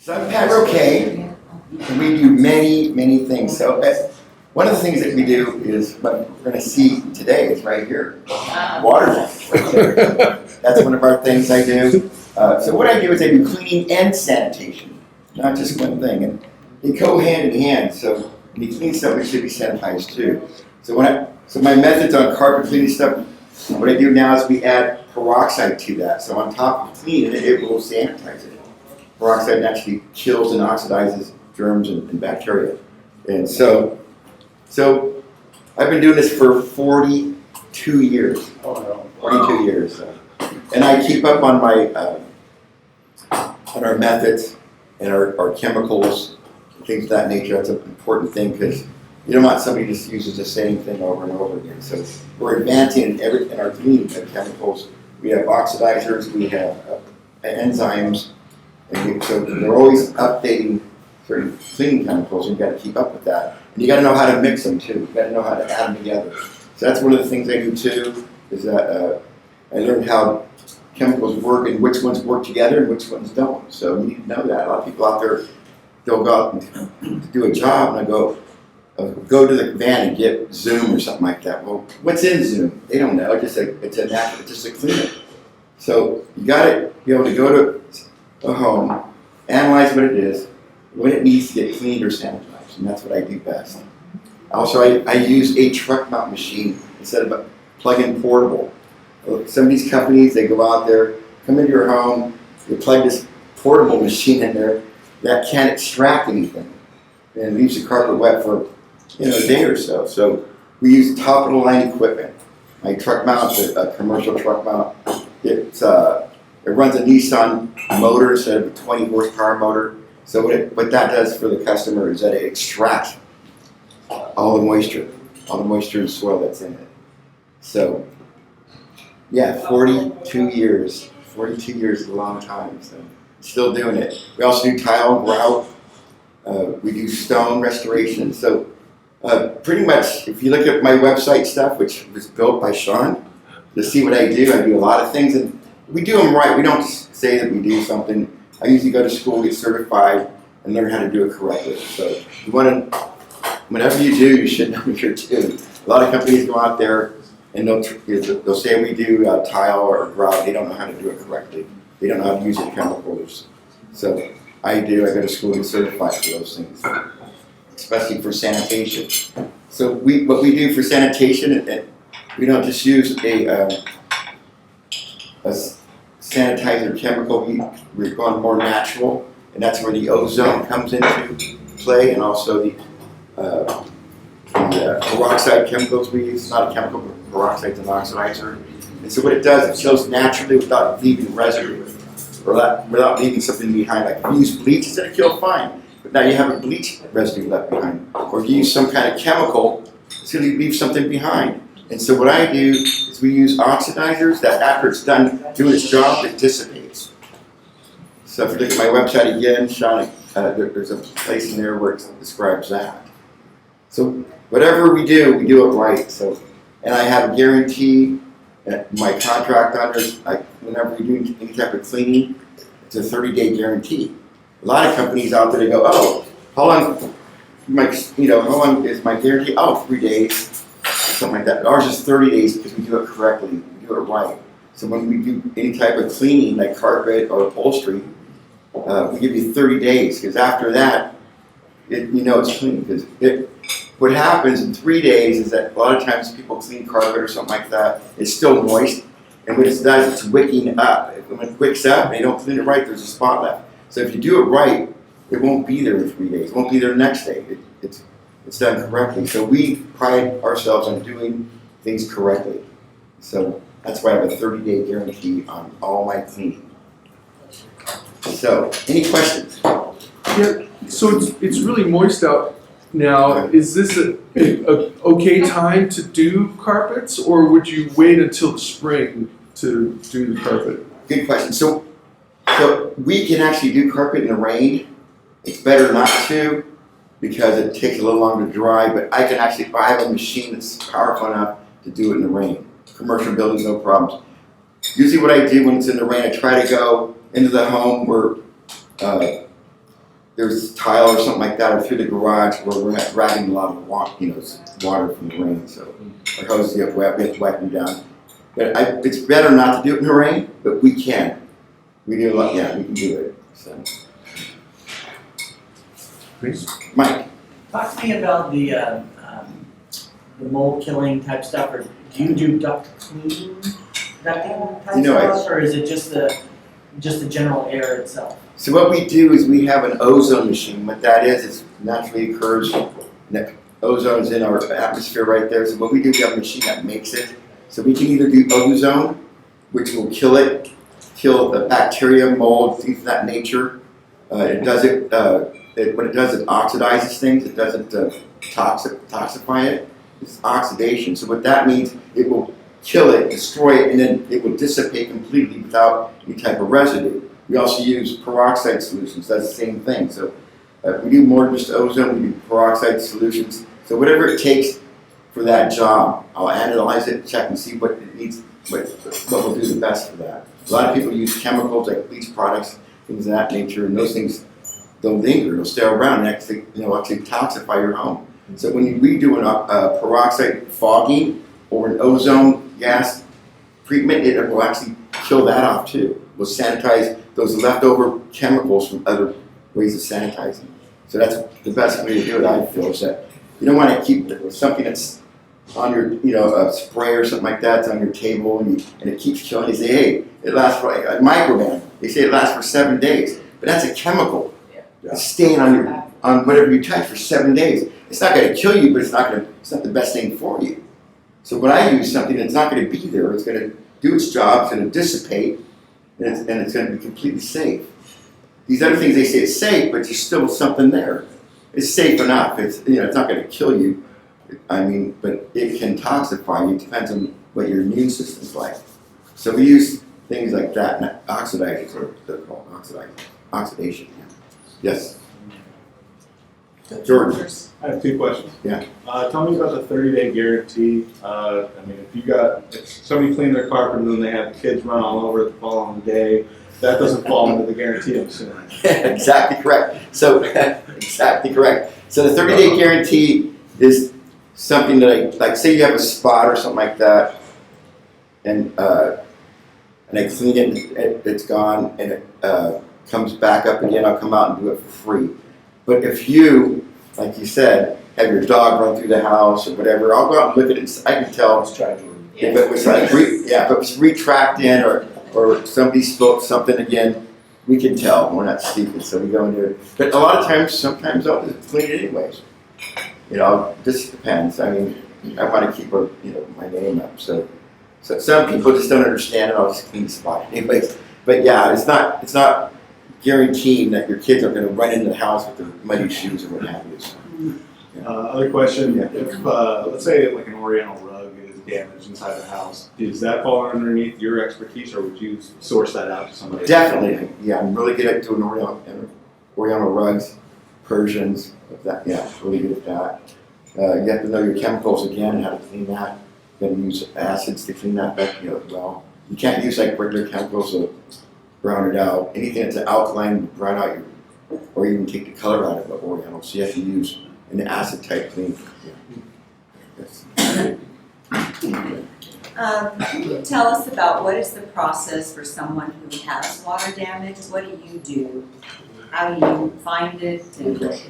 So I'm Pat Roque, and we do many things. So one of the things that we do is what we're going to see today is right here, water damage. Right there. That's one of our things I do. So what I do is I do cleaning and sanitation, not just one thing, and they go hand in hand. So when you clean something, it should be sanitized too. So my methods on carpet cleaning stuff, what I do now is we add peroxide to that. So on top of cleaning it, it will sanitize it. Peroxide actually kills and oxidizes germs and bacteria. And so I've been doing this for 42 years. 42 years. And I keep up on on our methods and our chemicals, things of that nature. That's an important thing because you don't want somebody just uses the same thing over and over again. So we're advancing in our cleaning of chemicals. We have oxidizers, we have enzymes, and so they're always updating certain cleaning chemicals, and you've got to keep up with that. And you got to know how to mix them too. You got to know how to add them together. So that's one of the things I do too. Is that I learned how chemicals work and which ones work together and which ones don't. So you need to know that. A lot of people out there, they'll go out and do a job, and I go to the van and get Zoom or something like that. Well, what's in Zoom? They don't know. It's just a cleaner. So you got to be able to go to a home, analyze what it is, when it needs to get cleaned or sanitized, and that's what I do best. Also, I use a truck mount machine instead of a plug-in portable. Some of these companies, they go out there, come into your home, they plug this portable machine in there that can't extract anything, and it leaves the carpet wet for a day or so. So we use top-of-the-line equipment. My truck mount, a commercial truck mount, it runs a Nissan motor instead of a 20 horsepower motor. So what that does for the customer is that it extracts all the moisture and soil that's in it. So yeah, 42 years. 42 years is a long time, so still doing it. We also do tile, grout. We do stone restoration. So pretty much, if you look at my website stuff, which was built by Sean, to see what I do a lot of things, and we do them right. We don't just say that we do something. I usually go to school, get certified, and learn how to do it correctly. So you want to, whatever you do, you should know what you're doing. A lot of companies go out there and they'll say we do tile or grout. They don't know how to do it correctly. They don't know how to use the chemicals. So I do. I go to school and get certified for those things, especially for sanitation. So what we do for sanitation, we don't just use a sanitizer chemical. We're going more natural, and that's where the ozone comes into play, and also the peroxide chemicals we use. It's not a chemical, but peroxide's an oxidizer. And so what it does, it kills naturally without leaving residue, or without leaving something behind. Like if you use bleach, it's going to kill fine, but now you have a bleach residue left behind. Or if you use some kind of chemical, it's going to leave something behind. And so what I do is we use oxidizers that after it's done doing its job, it dissipates. So if you look at my website again, Sean, there's a place in there where it describes that. So whatever we do it right. So, and I have a guarantee that my contract on this, whenever we do any type of cleaning, it's a 30-day guarantee. A lot of companies out there, they go, oh, how long is my guarantee? Oh, 3 days. Something like that. Ours is 30 days because we do it correctly, we do it right. So when we do any type of cleaning, like carpet or upholstery, we give you 30 days because after that, it's clean. Because what happens in 3 days is that a lot of times people clean carpet or something like that, it's still moist, and what it does, it's wicking up. When it wicks up and you don't clean it right, there's a spot left. So if you do it right, it won't be there in 3 days. It won't be there the next day. It's done correctly. So we pride ourselves on doing things correctly. So that's why I have a 30-day guarantee on all my cleaning. So, any questions? Yeah, so it's really moist out now. Is this a okay time to do carpets, or would you wait until the spring to do the carpet? Good question. So we can actually do carpet in the rain. It's better not to, because it takes a little longer to dry, but I have a machine that's powerful enough to do it in the rain. Commercial buildings, no problems. Usually what I do when it's in the rain, I try to go into the home where there's tile or something like that, or through the garage where we're not grabbing a lot of water from the rain, so our hoses get wet, we have to wipe them down. But it's better not to do it in the rain, but we can. We do a lot, yeah, we can do it. So, Please. Mike. Talk to me about the mold killing type stuff, or do you do ducting type stuff, or is it just the general air itself? So what we do is we have an ozone machine. What that is naturally occurs. Ozone is in our atmosphere right there. So what we do, we have a machine that makes it. So we can either do ozone, which will kill the bacteria, mold, things of that nature. What it does, it oxidizes things. It doesn't toxify it. It's oxidation. So what that means, it will kill it, destroy it, and then it will dissipate completely without any type of residue. We also use peroxide solutions. That's the same thing. So we do more than just ozone. We do peroxide solutions. So whatever it takes for that job, I'll analyze it, check and see what it needs, what will do the best for that. A lot of people use chemicals like bleach products, things of that nature, and those things don't linger. They'll stay around and actually toxify your home. So when we do a peroxide fogging or an ozone gas treatment, it will actually kill that off too. We'll sanitize those leftover chemicals from other ways of sanitizing. So that's the best way to do it, I feel, is that you don't want to keep something that's on your, a spray or something like that's on your table and it keeps killing. You say, hey, it lasts for like a microban. They say it lasts for 7 days, but that's a chemical. It's staying on whatever you touch for 7 days. It's not going to kill you, but it's not the best thing for you. So when I use something that's not going to be there, it's going to do its job, it's going to dissipate, and it's going to be completely safe. These other things, they say it's safe, but there's still something there. It's safe enough. It's not going to kill you. I mean, but it can toxify you. It depends on what your immune system's like. So we use things like that, and oxidizers, or they're called oxidation. Yeah. Yes. George. I have 2 questions. Yeah. Tell me about the 30-day guarantee. I mean, if somebody cleaned their carpet and then they have the kids run all over it the following day, that doesn't fall under the guarantee, I'm assuming. Exactly correct. So, exactly correct. So the 30-day guarantee is something that like say you have a spot or something like that, and I clean it, it's gone, and it comes back up again, I'll come out and do it for free. But if you, like you said, have your dog run through the house or whatever, I'll go out and look at it. I can tell if it was like if it was retracked in or somebody spoke something again, we can tell. We're not stupid, so we go in there. But a lot of times, sometimes I'll just clean it anyways. This depends. I mean, I want to keep my name up. So some people just don't understand it. I'll just clean the spot anyways. But yeah, it's not guaranteeing that your kids are going to run into the house with their muddy shoes or what have you. So, yeah. Other question, Yeah. if let's say like an Oriental rug is damaged inside the house, does that fall underneath your expertise, or would you source that out to somebody? Definitely, yeah. I'm really good at doing Oriental rugs, Persians. That, yeah, really good at that. You have to know your chemicals again and how to clean that. You have to use acids to clean that back, well. You can't use like regular chemicals to brown it out. Anything that's alkaline, brown out or even take the color out of the Oriental. So you have to use an acid type clean. Yeah. Yes. Can you tell us about what is the process for someone who has water damage? What do you do? How do you find it? And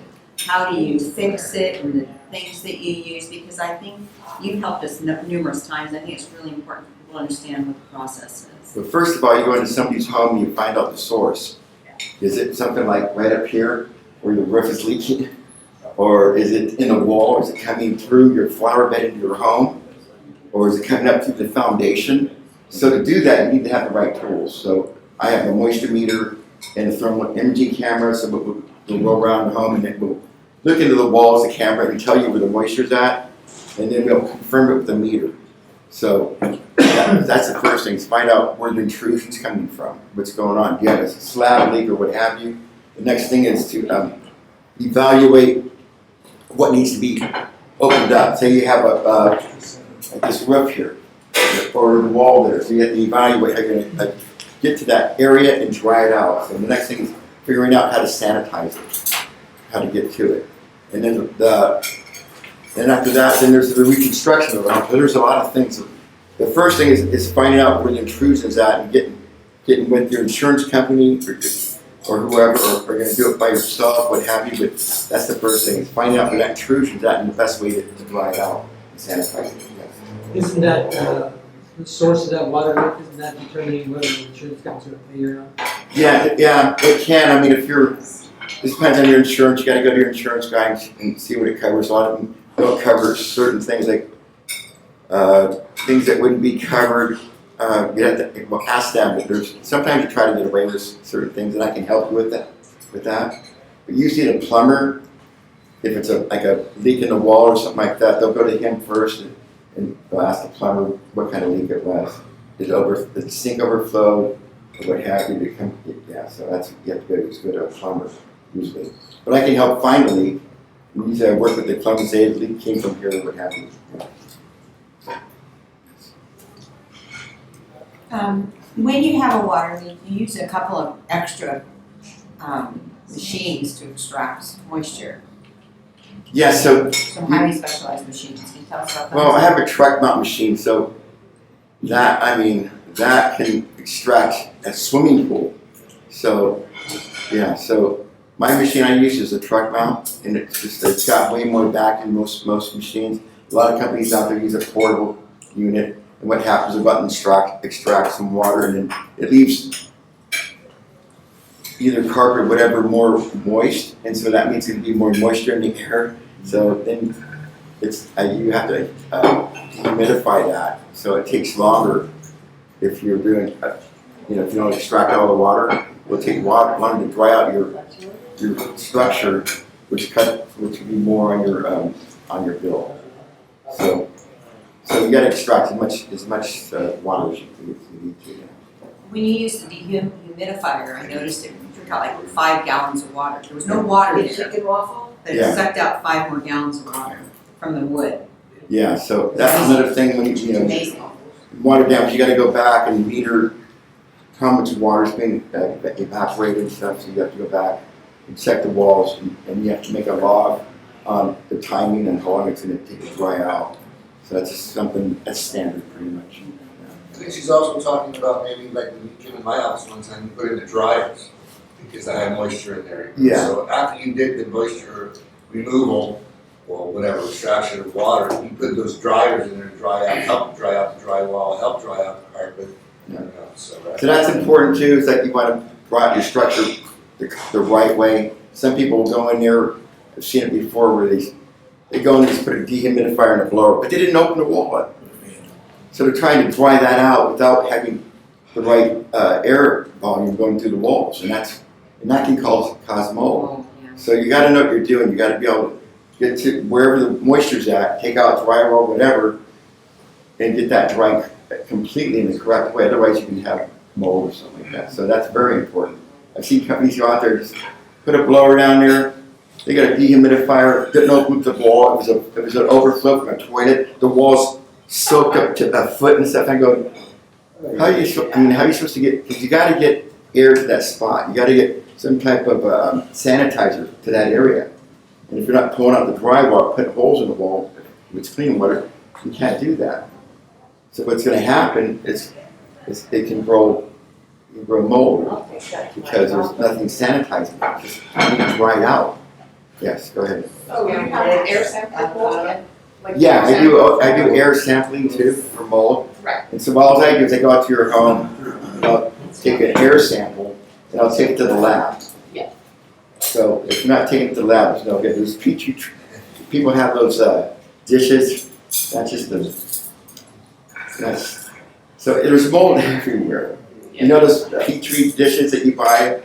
how do you fix it? And the things that you use? Because I think you've helped us numerous times. I think it's really important for people to understand what the process is. But first of all, you go into somebody's home and you find out the source. Is it something like right up here where your roof is leaking? Or is it in a wall? Is it coming through your flower bed into your home? Or is it coming up through the foundation? So to do that, you need to have the right tools. So I have a moisture meter and a thermal imaging camera, so we'll go around the home and then we'll look into the walls of the camera and tell you where the moisture's at, and then we'll confirm it with the meter. So that's the first thing, is find out where the intrusion's coming from, what's going on. Do you have a slab leak or what have you? The next thing is to evaluate what needs to be opened up. Say you have this roof here, or the wall there, so you have to evaluate how you're going to get to that area and dry it out. So the next thing is figuring out how to sanitize it. how to get to it. And then after that, then there's the reconstruction of it. There's a lot of things. The first thing is finding out where the intrusion's at and getting with your insurance company or whoever, or going to do it by yourself, what have you. But that's the first thing, is finding out where that intrusion's at and the best way to dry it out and sanitize it. Yes. Isn't that the source of that water leak? Isn't that determining whether the insurance company's going to pay or not? Yeah, it can. I mean, it depends on your insurance. You got to go to your insurance guy and see what it covers. A lot of them don't cover certain things, like things that wouldn't be covered. You have to ask them. But sometimes you try to get away with certain things, and I can help you with that. But usually the plumber, if it's like a leak in the wall or something like that, they'll go to him first and they'll ask the plumber what kind of leak it was. Did the sink overflow, or what have you? So that's you have to go to a plumber usually. But I can help find the leak. Usually I work with the plumbers. Say the leak came from here, or what have you. When you have a water leak, you use a couple of extra machines to extract moisture. Yeah, so Some highly specialized machines. Can you tell us about that? well, I have a truck mount machine, so that can extract a swimming pool. So yeah, so my machine I use is a truck mount, and it's got way more back than most machines. A lot of companies out there use a portable unit. And what happens is the button extracts some water, and then it leaves either carpet or whatever more moist, and so that means there's going to be more moisture in the air. So then you have to dehumidify that. So it takes longer if you're doing if you don't extract all the water. It will take longer to dry out your structure, which would be more on your bill. So you got to extract as much water as you need to. When you used the dehumidifier, I noticed it took out like 5 gallons of water. There was no water there. Chicken waffle? But it sucked out 5 more gallons of water from the wood. Yeah, so that's another thing when you Amazing. water damage, you got to go back and meter how much water is being evaporated and stuff. So you have to go back and check the walls, and you have to make a log on the timing and how long it's going to take to dry out. So that's just something that's standard pretty much. I think she's also talking about maybe like when you came in my office one time, you put in the dryers because I had moisture in there. Yeah. So after you did the moisture removal or whatever extraction of water, you put those dryers in there to help dry out the drywall, help dry out the carpet. Yeah. So that's important too. Is that you want to draw out your structure the right way. Some people will go in there. I've seen it before where they go and just put a dehumidifier in a blower, but they didn't open the wall up. So they're trying to dry that out without having the right air volume going through the walls, and that can cause mold. So you got to know what you're doing. You got to be able to get to wherever the moisture's at, take out drywall, whatever, and get that dry completely in the correct way. Otherwise, you can have mold or something like that. So that's very important. I've seen companies go out there just put a blower down there. They got a dehumidifier, didn't open the wall. It was an overflow from a toilet. The walls soaked up to a foot and stuff. I go, how are you supposed to get? Because you got to get air to that spot. You got to get some type of sanitizer to that area. And if you're not pulling out the drywall, putting holes in the wall, if it's clean water, you can't do that. So what's going to happen is it can grow mold because there's nothing sanitizing it. Just dry it out. Yes, go ahead. Oh, you have an air sample? Yeah, I do air sampling too for mold. Right. And so all I do is I go out to your home, I'll take an air sample, and I'll take it to the lab. Yeah. So if you're not taking it to the lab, it's no good. Those Petri, people have those dishes. That's just so there's mold everywhere. You know those Petri dishes that you buy?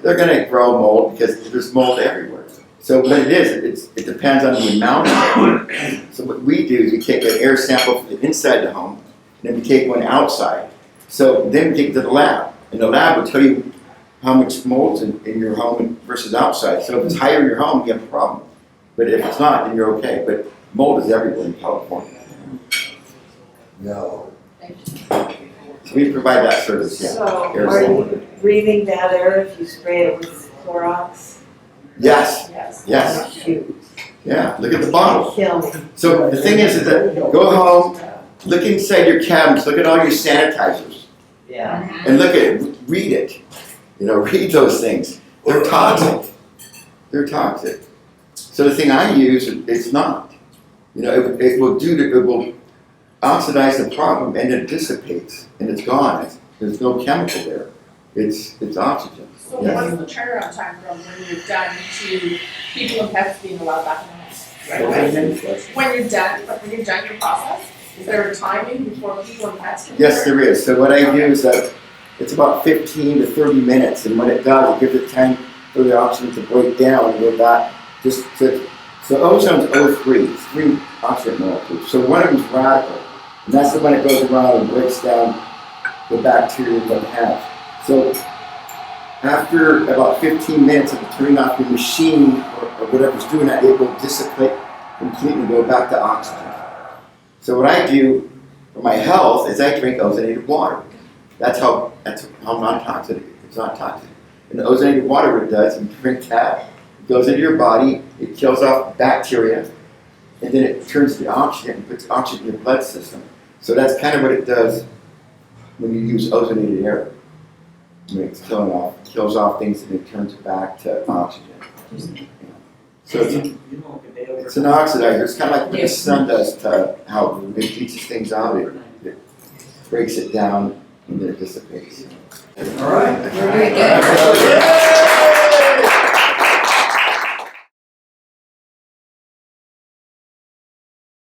They're going to grow mold because there's mold everywhere. So what it is, it depends on the amount of mold. So what we do is we take an air sample from the inside the home, and then we take one outside. So then we take it to the lab, and the lab will tell you how much mold's in your home versus outside. So if it's higher in your home, you have a problem. But if it's not, then you're okay. But mold is everywhere in California. no. So we provide that service, yeah. So air are sample. you breathing that air if you spray it with Clorox? Yes, Yes. yes, Shoot. yeah, look at the bottles. Kill me. So the thing is that go home, look inside your cabinets, look at all your sanitizers, Yeah. and look at it, read it. You know, read those things. They're toxic. They're toxic. So the thing I use, it's not. You know, it will oxidize the problem, and it dissipates, and it's gone. There's no chemical there. It's oxygen. So Yes. what's the turnaround time from when you're done to people and pets being allowed back in the house? When you're done your process, is there a timing before people and pets can? Yes, there is. So what I do is that it's about 15 to 30 minutes, and when it does, it gives it time for the oxygen to break down and go back. So ozone's O3, it's 3 oxygen molecules. So one of them's radical, and that's the one that goes around and breaks down the bacteria that have. So after about 15 minutes of turning off your machine or whatever's doing that, it will dissipate completely, go back to oxygen. So what I do for my health is I drink ozonated water. That's how non-toxic it is. It's not toxic. And the ozonated water, what it does, you drink that, it goes into your body, it kills off bacteria, and then it turns to oxygen and puts oxygen in your blood system. So that's kind of what it does when you use ozonated air. When it's kills off things, and it turns it back to oxygen. So it's an oxidizer. It's kind of like what the sun does to how it leaches things out. It breaks it down, and then it dissipates. All right. Very good.